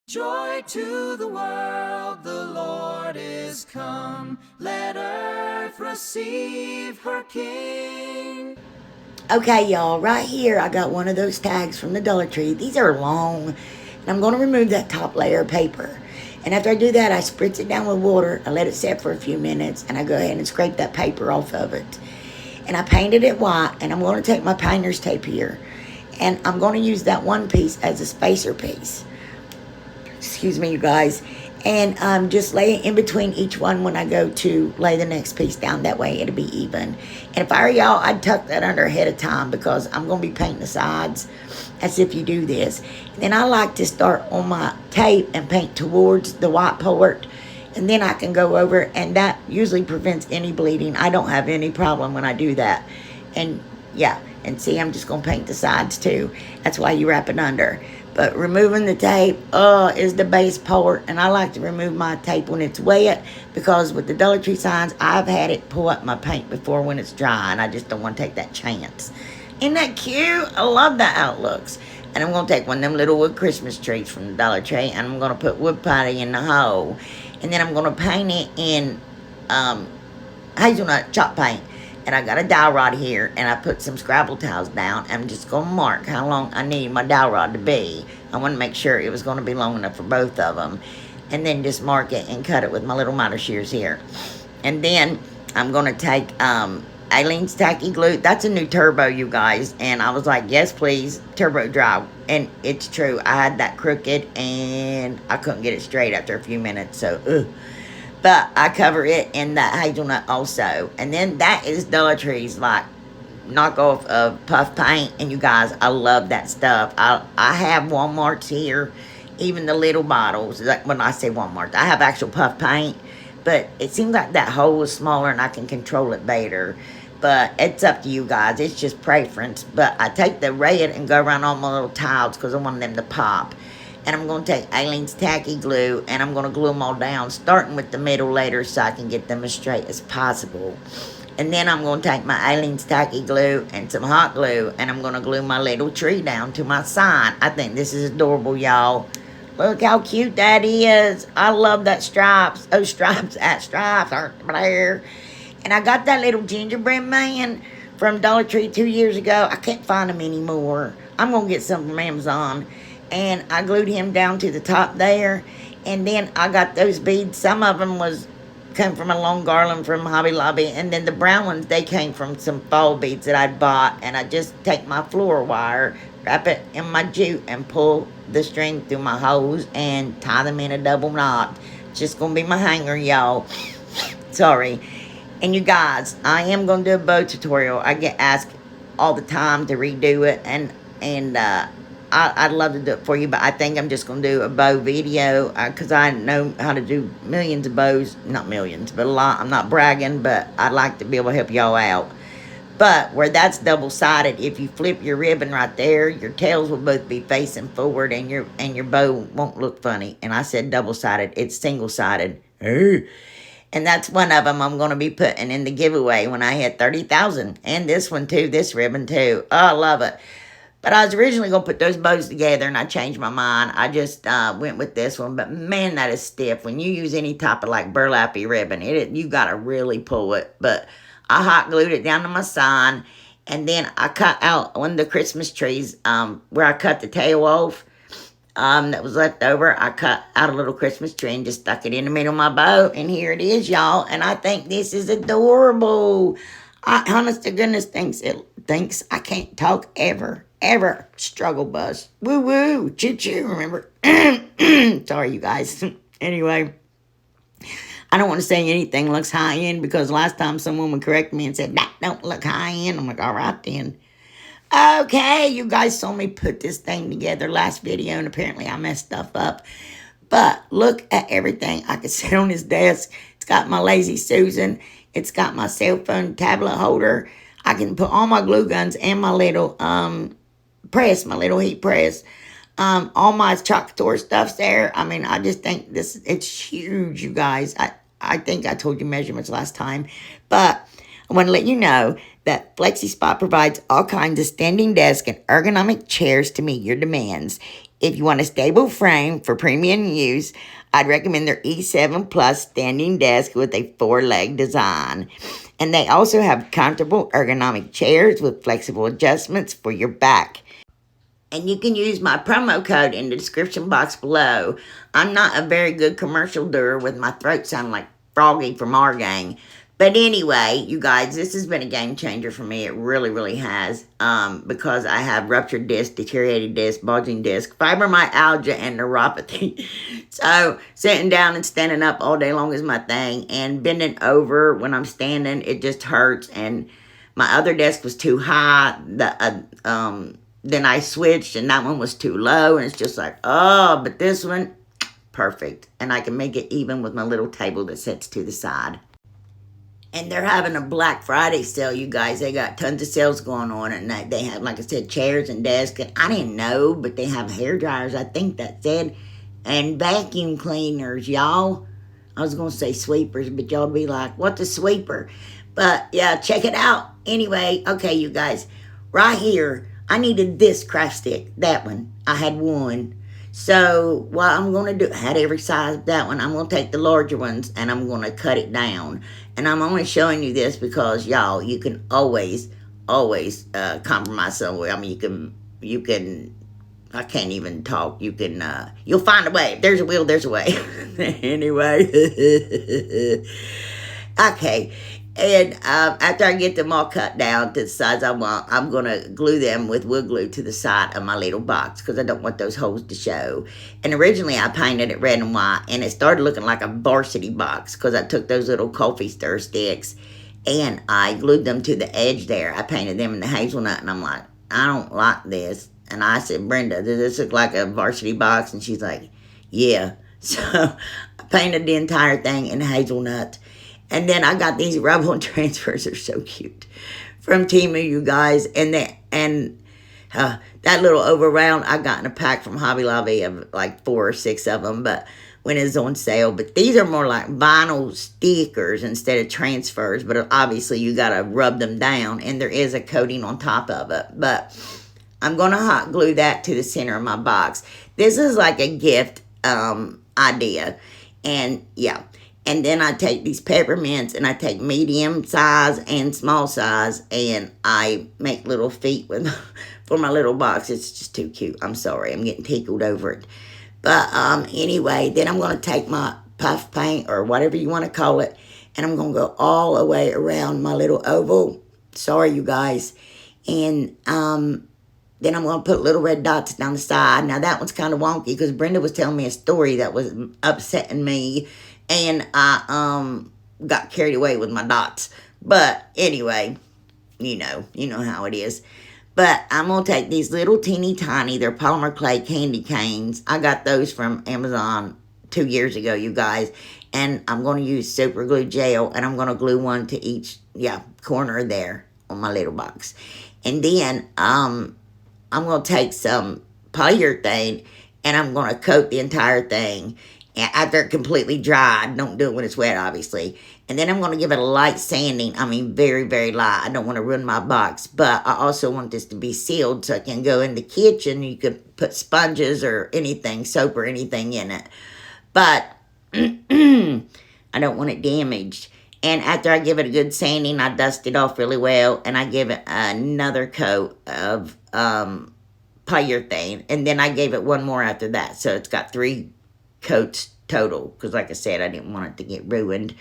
Joy to the world, the Lord is come. Let earth receive her King. Okay, y'all, right here I got one of those tags from the Dollar Tree. These are long, and I'm going to remove that top layer of paper. And after I do that, I spritz it down with water, I let it set for a few minutes, and I go ahead and scrape that paper off of it. And I painted it white, and I'm going to take my painter's tape here, and I'm going to use that one piece as a spacer piece. Excuse me, you guys. And just lay it in between each one when I go to lay the next piece down. That way it'll be even. And if I were y'all, I'd tuck that under ahead of time because I'm going to be painting the sides as if you do this. And then I like to start on my tape and paint towards the white part. And then I can go over, and that usually prevents any bleeding. I don't have any problem when I do that. And yeah, and see, I'm just going to paint the sides too. That's why you wrap it under. But removing the tape is the base part, and I like to remove my tape when it's wet because with the Dollar Tree signs, I've had it pull up my paint before when it's dry, and I just don't want to take that chance. Isn't that cute? I love that how it looks. And I'm going to take one of them little wood Christmas trees from the Dollar Tree, and I'm going to put wood putty in the hole, and then I'm going to paint it in hazelnut chalk paint. And I got a dowel rod here, and I put some Scrabble tiles down. I'm just going to mark how long I need my dowel rod to be. I want to make sure it was going to be long enough for both of them. And then just mark it and cut it with my little miter shears here. And then I'm going to take Aleene's Tacky Glue. That's a new turbo, you guys. And I was like, yes, please, turbo dry. And it's true. I had that crooked, and I couldn't get it straight after a few minutes. So, ugh. But I cover it in that hazelnut also. And then that is Dollar Tree's like knockoff of puff paint. And you guys, I love that stuff. I have Walmart's here. Even the little bottles. Like when I say Walmart, I have actual puff paint. But it seems like that hole is smaller and I can control it better. But it's up to you guys. It's just preference. But I take the red and go around all my little tiles because I want them to pop. And I'm going to take Aleene's Tacky Glue, and I'm going to glue them all down, starting with the middle later so I can get them as straight as possible. And then I'm going to take my Aleene's Tacky Glue and some hot glue, and I'm going to glue my little tree down to my sign. I think this is adorable, y'all. Look how cute that is. I love that stripes. Those stripes, that stripes aren't there. And I got that little gingerbread man from Dollar Tree 2 years ago. I can't find him anymore. I'm going to get some from Amazon. And I glued him down to the top there. And then I got those beads. Some of them came from a long garland from Hobby Lobby. And then the brown ones, they came from some fall beads that I bought. And I just take my floor wire, wrap it in my jute, and pull the string through my hose and tie them in a double knot. It's just going to be my hanger, y'all. Sorry. And you guys, I am going to do a bow tutorial. I get asked all the time to redo it. And I'd love to do it for you, but I think I'm just going to do a bow video because I know how to do millions of bows. Not millions, but a lot. I'm not bragging, but I'd like to be able to help y'all out. But where that's double-sided, if you flip your ribbon right there, your tails will both be facing forward and your bow won't look funny. And I said double-sided. It's single-sided. And that's one of them I'm going to be putting in the giveaway when I hit 30,000. And this one too, this ribbon too. Oh, I love it. But I was originally going to put those bows together, and I changed my mind. I just went with this one. But, man, that is stiff. When you use any type of, like, burlappy ribbon, you got to really pull it. But I hot glued it down to my sign, and then I cut out one of the Christmas trees where I cut the tail off that was left over. I cut out a little Christmas tree and just stuck it in the middle of my bow. And here it is, y'all. And I think this is adorable. I, honest to goodness, thinks I can't talk ever. Struggle bus. Woo woo. Choo choo. Remember? Sorry, you guys. Anyway, I don't want to say anything looks high end because last time someone would correct me and said, that don't look high end. I'm like, all right then. Okay, you guys saw me put this thing together last video, and apparently I messed stuff up. But look at everything I could sit on his desk. It's got my Lazy Susan. It's got my cell phone tablet holder. I can put all my glue guns and my little press, my little heat press. All my chalk Couture stuff's there. I mean, I just think it's huge, you guys. I think I told you measurements last time. But I want to let you know that Flexi-Spot provides all kinds of standing desk and ergonomic chairs to meet your demands. If you want a stable frame for premium use, I'd recommend their E7 Plus standing desk with a 4-leg design. And they also have comfortable ergonomic chairs with flexible adjustments for your back. And you can use my promo code in the description box below. I'm not a very good commercial doer with my throat sounding like Froggy from our gang. But anyway, you guys, this has been a game changer for me. It really, really has. Because I have ruptured disc, deteriorated disc, bulging disc, fibromyalgia, and neuropathy. So, sitting down and standing up all day long is my thing. And bending over when I'm standing, it just hurts. And my other desk was too high. Then I switched, and that one was too low. And it's just like, oh, but this one, perfect. And I can make it even with my little table that sits to the side. And they're having a Black Friday sale, you guys. They got tons of sales going on. And they have, like I said, chairs and desks. And I didn't know, but they have hair dryers, I think that said. And vacuum cleaners, y'all. I was going to say sweepers, but y'all be like, what's a sweeper? But, yeah, check it out. Anyway, okay, you guys. Right here, I needed this craft stick. That one. I had one. So, what I'm going to do, I had every size of that one. I'm going to take the larger ones, and I'm going to cut it down. And I'm only showing you this because, y'all, you can always compromise somewhere. I mean, you can, I can't even talk. You can, you'll find a way. If there's a will, there's a way. Anyway. Okay. And after I get them all cut down to the size I want, I'm going to glue them with wood glue to the side of my little box because I don't want those holes to show. And originally I painted it red and white, and it started looking like a varsity box because I took those little coffee stir sticks and I glued them to the edge there. I painted them in the hazelnut, and I'm like, I don't like this. And I said, Brenda, does this look like a varsity box? And she's like, yeah. So I painted the entire thing in hazelnut. And then I got these rub-on transfers. They're so cute. From Temu, you guys. And that little over round I got in a pack from Hobby Lobby of like 4 or 6 of them. But when it's on sale. But these are more like vinyl stickers instead of transfers. But obviously you got to rub them down. And there is a coating on top of it. But I'm going to hot glue that to the center of my box. This is like a gift idea. And yeah. And then I take these peppermints, and I take medium size and small size, and I make little feet with for my little box. It's just too cute. I'm sorry. I'm getting tickled over it. But anyway, then I'm going to take my puff paint, or whatever you want to call it, and I'm going to go all the way around my little oval. Sorry, you guys. And then I'm going to put little red dots down the side. Now, that one's kind of wonky because Brenda was telling me a story that was upsetting me. And I got carried away with my dots. But anyway, you know how it is. But I'm going to take these little teeny tiny, they're polymer clay candy canes. I got those from Amazon 2 years ago, you guys. And I'm going to use super glue gel, and I'm going to glue one to each corner there on my little box. And then I'm going to take some polyurethane, and I'm going to coat the entire thing. And after it completely dried, don't do it when it's wet, obviously. And then I'm going to give it a light sanding. I mean, very, very light. I don't want to ruin my box. But I also want this to be sealed so I can go in the kitchen. You could put sponges or anything, soap or anything in it. But I don't want it damaged. And after I give it a good sanding, I dust it off really well. And I give it another coat of polyurethane. And then I gave it one more after that. So it's got 3 coats total, because like I said, I didn't want it to get ruined.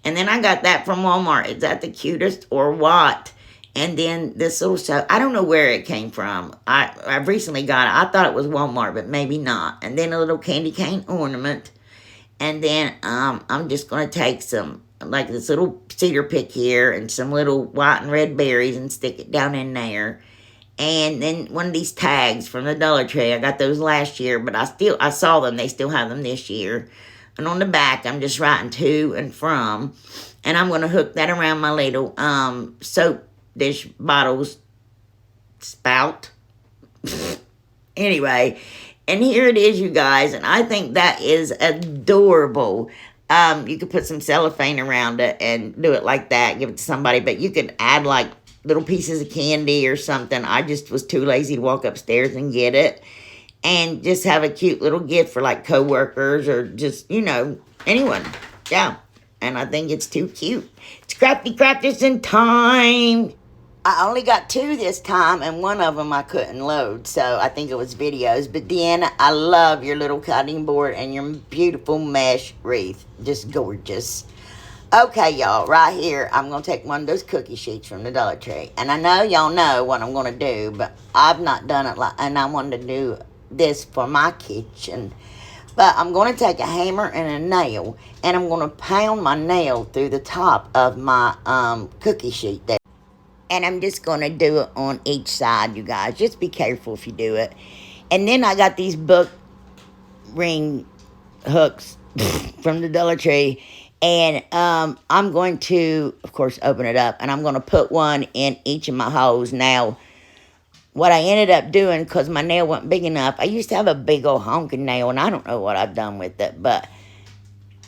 And then I got that from Walmart. Is that the cutest or what? And then this little soap, I don't know where it came from. I've recently got it. I thought it was Walmart, but maybe not. And then a little candy cane ornament. And then I'm just going to take some, like this little cedar pick here, and some little white and red berries, and stick it down in there. And then one of these tags from the Dollar Tree. I got those last year, but I saw them. They still have them this year. And on the back, I'm just writing to and from. And I'm going to hook that around my little soap dish bottles spout. Anyway, and here it is, you guys. And I think that is adorable. You could put some cellophane around it and do it like that. Give it to somebody. But you could add like little pieces of candy or something. I just was too lazy to walk upstairs and get it. and just have a cute little gift for like coworkers or just, anyone. Yeah. And I think it's too cute. It's crafty crafters in time. I only got 2 this time, and one of them I couldn't load, so I think it was videos. But Deanna, I love your little cutting board and your beautiful mesh wreath. Just gorgeous. Okay, y'all, right here, I'm going to take one of those cookie sheets from the Dollar Tree. And I know y'all know what I'm going to do, but I've not done it, and I wanted to do this for my kitchen. But I'm going to take a hammer and a nail, and I'm going to pound my nail through the top of my cookie sheet there. And I'm just going to do it on each side, you guys. Just be careful if you do it. And then I got these book ring hooks from the Dollar Tree. And I'm going to, of course, open it up. And I'm going to put one in each of my holes. Now, what I ended up doing, because my nail wasn't big enough, I used to have a big old honking nail. And I don't know what I've done with it. But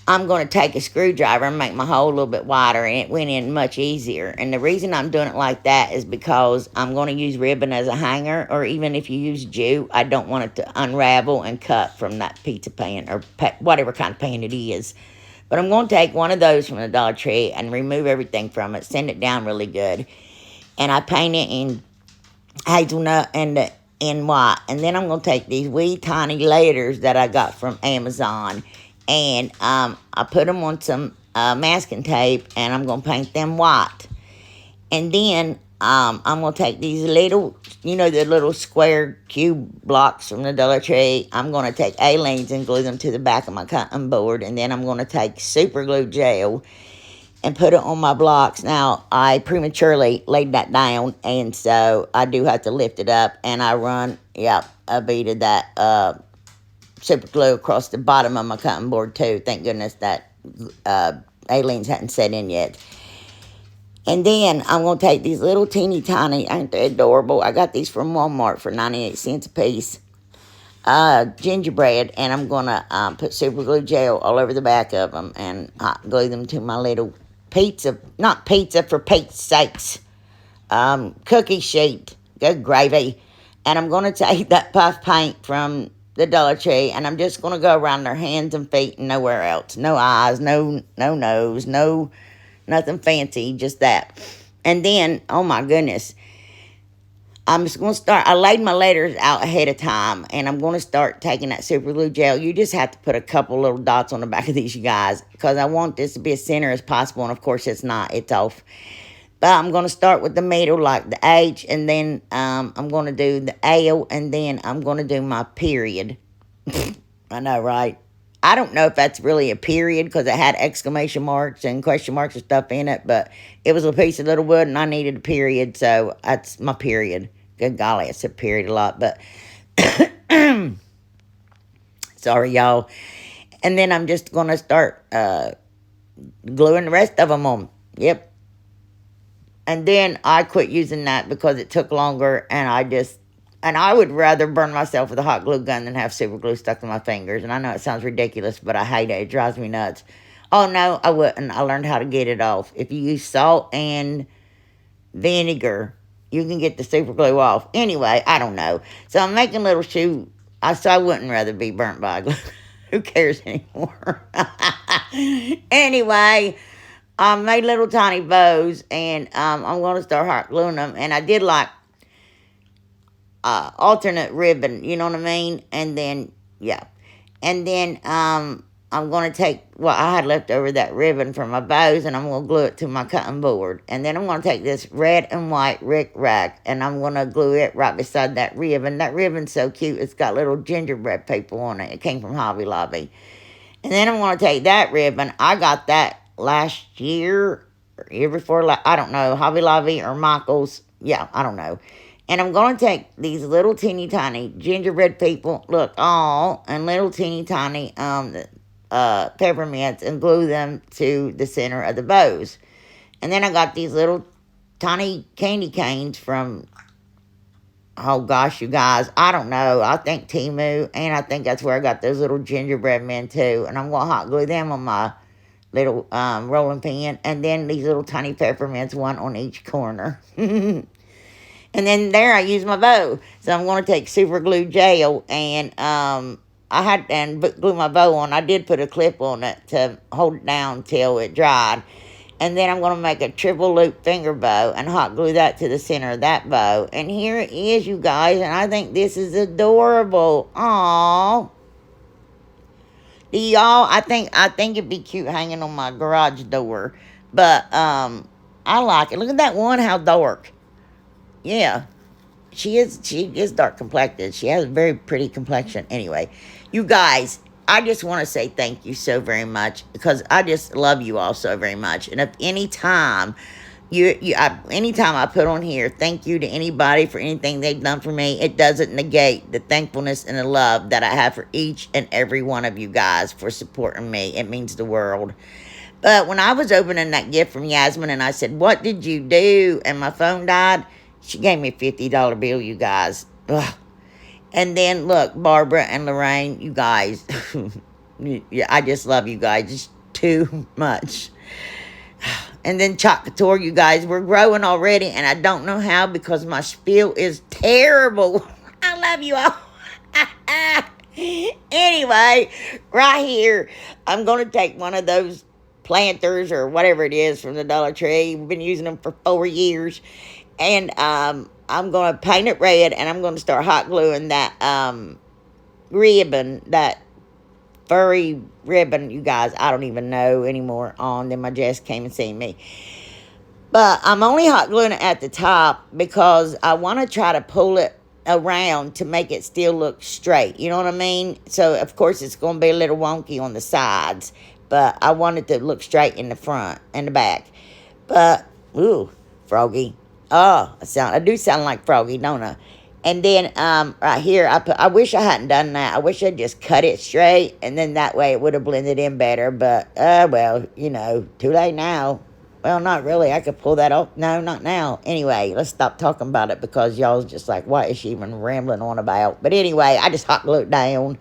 I'm going to take a screwdriver and make my hole a little bit wider, and it went in much easier. And the reason I'm doing it like that is because I'm going to use ribbon as a hanger, or even if you use jute, I don't want it to unravel and cut from that pizza pan or whatever kind of pan it is. But I'm going to take one of those from the Dollar Tree and remove everything from it, sand it down really good, and I paint it in hazelnut and in white. And then I'm going to take these wee tiny letters that I got from Amazon, and I put them on some masking tape, and I'm going to paint them white. And then I'm going to take these little, the little square cube blocks from the Dollar Tree. I'm going to take A-lines and glue them to the back of my cutting board. And then I'm going to take super glue gel and put it on my blocks. Now, I prematurely laid that down, and so I do have to lift it up. And I run, a bead of that super glue across the bottom of my cutting board too. Thank goodness that A-lines hadn't set in yet. And then I'm going to take these little teeny tiny, ain't they adorable? I got these from Walmart for 98 cents a piece. Gingerbread, and I'm going to put super glue gel all over the back of them and hot glue them to my little not pizza for Pete's sakes, cookie sheet. Good gravy. And I'm going to take that puff paint from the Dollar Tree, and I'm just going to go around their hands and feet and nowhere else. No eyes, no nose, no nothing fancy, just that. And then, oh my goodness, I'm just going to start. I laid my letters out ahead of time, and I'm going to start taking that super glue gel. You just have to put a couple little dots on the back of these, you guys, because I want this to be as center as possible, and of course it's not. It's off. But I'm going to start with the middle, like the H, and then I'm going to do the L, and then I'm going to do my period. I know, right? I don't know if that's really a period, because it had exclamation marks and question marks and stuff in it, but it was a piece of little wood, and I needed a period, so that's my period. Good golly, I said period a lot, but sorry, y'all. And then I'm just going to start gluing the rest of them on. Yep. And then I quit using that because it took longer, and I would rather burn myself with a hot glue gun than have super glue stuck to my fingers. And I know it sounds ridiculous, but I hate it. It drives me nuts. Oh, no, I wouldn't. I learned how to get it off. If you use salt and vinegar, you can get the super glue off. Anyway, I don't know. So I'm making little shoe. So I wouldn't rather be burnt by glue. Who cares anymore? Anyway, I made little tiny bows, and I'm going to start hot gluing them. And I did like alternate ribbon, you know what I mean? And then, yeah. And then I'm going to take what I had left over, that ribbon from my bows, and I'm going to glue it to my cutting board. And then I'm going to take this red and white Rick Rack, and I'm going to glue it right beside that ribbon. That ribbon's so cute. It's got little gingerbread people on it. It came from Hobby Lobby. And then I'm going to take that ribbon. I got that last year, or year before, I don't know, Hobby Lobby or Michael's. Yeah, I don't know. And I'm going to take these little teeny tiny gingerbread people, look, and little teeny tiny peppermints, and glue them to the center of the bows. And then I got these little tiny candy canes from, oh gosh, you guys, I don't know. I think Temu, and I think that's where I got those little gingerbread men too. And I'm going to hot glue them on my little rolling pin. And then these little tiny peppermints, one on each corner. And then there I use my bow. So I'm going to take super glue gel and I had and glue my bow on. I did put a clip on it to hold it down till it dried. And then I'm going to make a triple loop finger bow and hot glue that to the center of that bow. And here it is, you guys. And I think this is adorable. Aww. Do y'all? I think it'd be cute hanging on my garage door. But I like it. Look at that one, how dark. Yeah. She is dark complected. She has a very pretty complexion. Anyway, you guys, I just want to say thank you so very much because I just love you all so very much. And if anytime anytime I put on here, thank you to anybody for anything they've done for me, it doesn't negate the thankfulness and the love that I have for each and every one of you guys for supporting me. It means the world. But when I was opening that gift from Yasmin and I said, "What did you do?" and my phone died, she gave me a $50 bill, you guys. Ugh. And then, look, Barbara and Lorraine, you guys. Yeah, I just love you guys. Just too much. And then Couture, you guys, we're growing already. And I don't know how because my spiel is terrible. I love you all. Anyway, right here, I'm going to take one of those planters or whatever it is from the Dollar Tree. We've been using them for 4 years. And I'm going to paint it red, and I'm going to start hot gluing that ribbon, that furry ribbon, you guys. I don't even know anymore on. Then my Jess came and seen me. But I'm only hot gluing it at the top because I want to try to pull it around to make it still look straight. You know what I mean? So, of course, it's going to be a little wonky on the sides. But I want it to look straight in the front and the back. But, ooh, froggy. Oh, I do sound like Froggy, don't I? And then right here, I wish I hadn't done that. I wish I'd just cut it straight, and then that way it would have blended in better. But, well, you know, too late now. Well, not really. I could pull that off. No, not now. Anyway, let's stop talking about it because y'all's just like, what is she even rambling on about? But anyway, I just hot glue it down.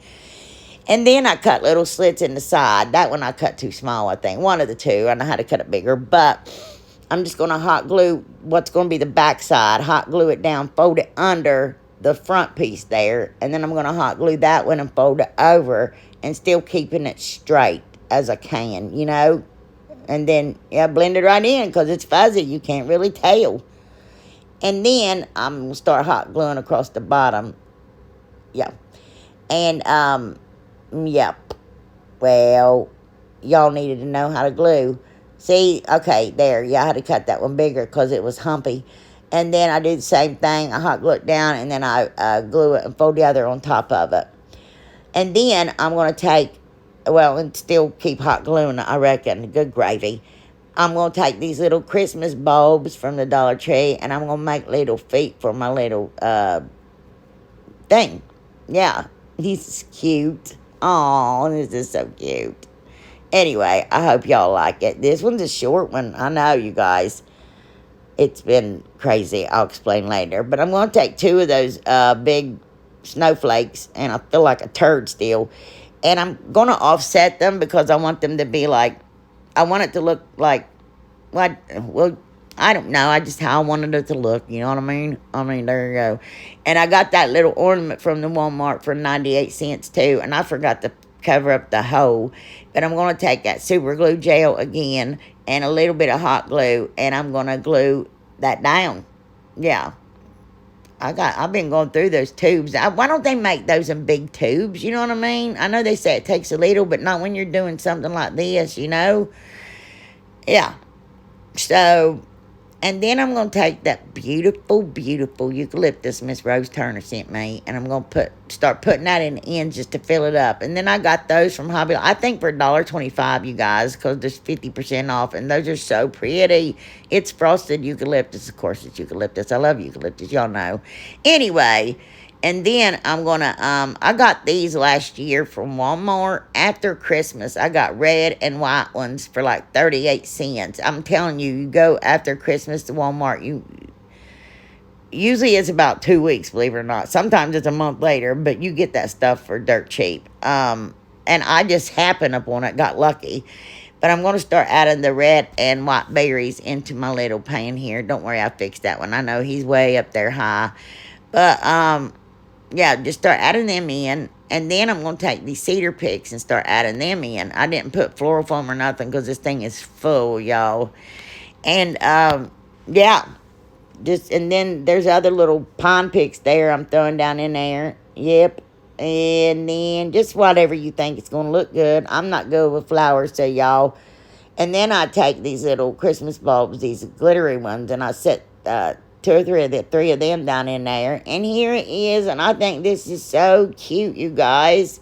And then I cut little slits in the side. That one I cut too small, I think. One of the two. I know how to cut it bigger, but I'm just going to hot glue what's going to be the back side, hot glue it down, fold it under the front piece there, and then I'm going to hot glue that one and fold it over and still keeping it straight as I can, you know, and then, yeah, blend it right in because it's fuzzy. You can't really tell. And then I'm going to start hot gluing across the bottom. Yeah. And, yeah. Well, y'all needed to know how to glue. See, okay, there. Yeah, I had to cut that one bigger because it was humpy. And then I do the same thing. I hot glue it down, and then I glue it and fold the other on top of it. And then I'm going to take, well, and still keep hot gluing it, I reckon. Good gravy. I'm going to take these little Christmas bulbs from the Dollar Tree, and I'm going to make little feet for my little thing. Yeah, he's cute. Aw, this is so cute. Anyway, I hope y'all like it. This one's a short one. I know, you guys. It's been crazy. I'll explain later. But I'm going to take two of those big snowflakes, and I feel like a turd still. And I'm going to offset them because I want them to be like, I want it to look like, what? Well, I don't know. I just how I wanted it to look. You know what I mean? I mean, there you go. And I got that little ornament from the Walmart for 98 cents too. And I forgot to cover up the hole. But I'm going to take that super glue gel again and a little bit of hot glue. And I'm going to glue that down. Yeah. I've been going through those tubes. Why don't they make those in big tubes? You know what I mean? I know they say it takes a little, but not when you're doing something like this, you know? Yeah. So, and then I'm going to take that beautiful, beautiful eucalyptus Miss Rose Turner sent me, and I'm going to start putting that in the ends just to fill it up. And then I got those from Hobby, I think for $1.25, you guys, because there's 50% off, and those are so pretty. It's frosted eucalyptus. Of course, it's eucalyptus. I love eucalyptus. Y'all know. Anyway, and then I'm going to, I got these last year from Walmart after Christmas. I got red and white ones for like 38 cents. I'm telling you, you go after Christmas to Walmart, usually it's about 2 weeks, believe it or not. Sometimes it's a month later, but you get that stuff for dirt cheap. And I just happened upon it, got lucky. But I'm going to start adding the red and white berries into my little pan here. Don't worry, I fixed that one. I know he's way up there high. But, yeah, just start adding them in. And then I'm going to take these cedar picks and start adding them in. I didn't put floral foam or nothing because this thing is full, y'all. And, yeah, and then there's other little pine picks there I'm throwing down in there. Yep. And then just whatever you think it's going to look good. I'm not good with flowers, so y'all. And then I take these little Christmas bulbs, these glittery ones, and I set two or three of them down in there. And here it is, and I think this is so cute, you guys.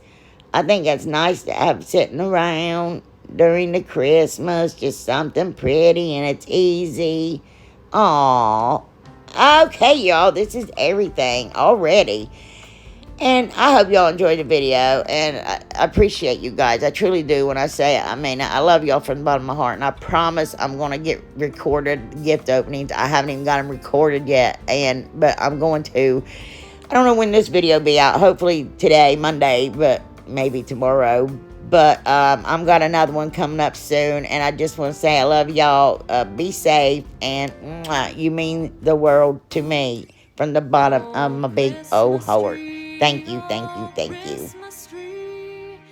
I think it's nice to have sitting around during the Christmas, just something pretty, and it's easy. Aww. Okay, y'all, this is everything already. And I hope y'all enjoyed the video, and I appreciate you guys. I truly do when I say it. I mean, I love y'all from the bottom of my heart, and I promise I'm going to get recorded gift openings. I haven't even got them recorded yet, but I'm going to. I don't know when this video will be out. Hopefully today, Monday, but maybe tomorrow. But I'm got another one coming up soon, and I just want to say I love y'all. Be safe, and you mean the world to me from the bottom of my big old heart. Thank you, thank you, thank you.